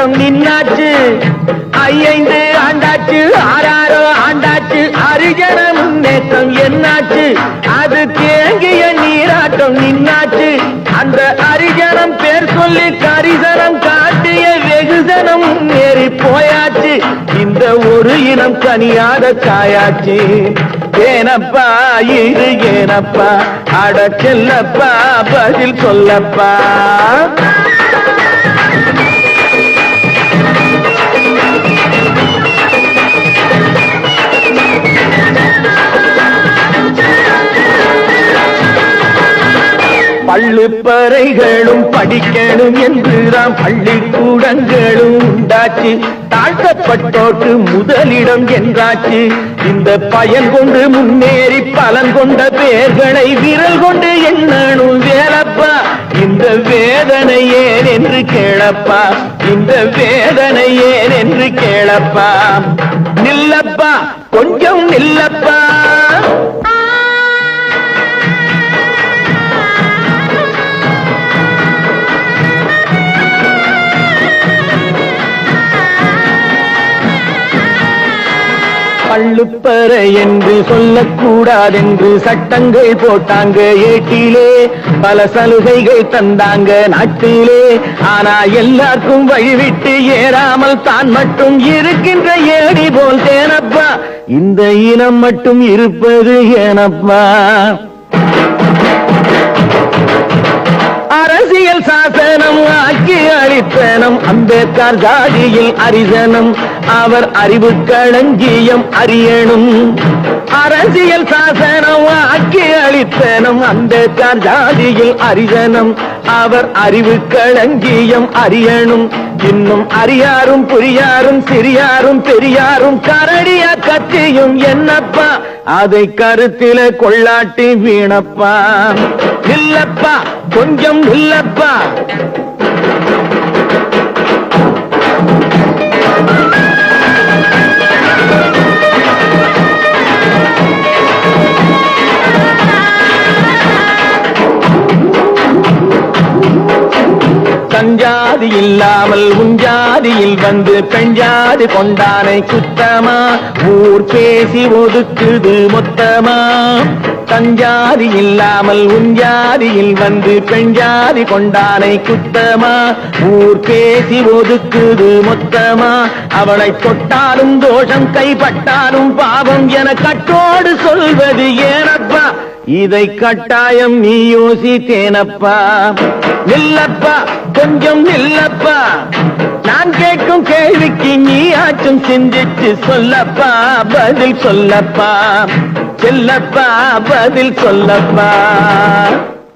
நீராட்டம் நின்னாச்சு. 5 ஆண்டாச்சு, 6 ஆண்டாச்சு, அரிஜன முன்னேற்றம் என்னாச்சு? அது தேங்கிய நீராட்டம் நின்னாச்சு. அந்த அரிஜனம் பேர் சொல்லி கரிசனம் காட்டிய வெகுசனம் ஏறி போயாச்சு. இந்த ஒரு இனம் கனியாத காயாச்சு. ஏனப்பா இது ஏனப்பா, அட செல்லப்பா பதில் சொல்லப்பா. பள்ளிப்பறைகளும் படிக்கணும் என்றுதான் பள்ளிக்கூடங்களும் உண்டாச்சு. தாழ்த்தப்பட்டோர்க்கு முதலிடம் என்றாச்சு. இந்த பயன் கொண்டு முன்னேறி பலன் கொண்ட பேர்களை விரல் கொண்டு எண்ணணும் வேலப்பா. இந்த வேதனை ஏன் என்று கேளப்பா, இந்த வேதனை ஏன் என்று கேளப்பா. நில்லப்பா கொஞ்சம் நில்லப்பா. பள்ளுப்பறை என்று சொல்லக்கூடாதென்று சட்டங்கள் போட்டாங்க ஏட்டிலே. பல சலுகைகள் தந்தாங்க நாட்டிலே. ஆனா எல்லாருக்கும் வழிவிட்டு ஏறாமல் தான் மட்டும் இருக்கின்ற ஏடி போல் தேனப்பா. இந்த இனம் மட்டும் இருப்பது ஏனப்பா. அரசியல் சாசனம் ஆக்கி அளித்தனம் அம்பேத்கர் ஜாதியில் அரிசனம். அவர் அறிவு களஞ்சியம் அறியணும். அரசியல் சாசனம் ஆக்கி அளித்தனம் அம்பேத்கர் ஜாதியில் அரிசனம். அவர் அறிவு களஞ்சியம் அறியணும். இன்னும் அறியாரும் புரியாரும் சிறியாரும் பெரியாரும் கரடியா கத்தியும் என்னப்பா, அதை கருத்தில கொள்ளாட்டி வீணப்பா. இல்லப்பா கொஞ்சம் இல்லப்பா. தஞ்சாதி இல்லாமல் உஞ்சாதியில் வந்து பெஞ்சாதி கொண்டானை குத்தமா. ஊர் பேசி ஒதுக்குது மொத்தமா. தஞ்சாதி இல்லாமல் உஞ்சாதியில் வந்து பெஞ்சாதி கொண்டானை குத்தமா. ஊர் பேசி ஒதுக்குது மொத்தமா. அவளை தொட்டாலும் தோஷம் கைப்பட்டாலும் பாவம் என கட்டோடு சொல்வது ஏனப்பா. இதை கட்டாயம் நீ யோசித்தேனப்பா. நில்லப்பா கொஞ்சம் நில்லப்பா. நான் கேட்கும் கேள்விக்கு நீ ஆச்சும் சிந்திச்சு சொல்லப்பா பதில் சொல்லப்பா. செல்லப்பா பதில் சொல்லப்பா.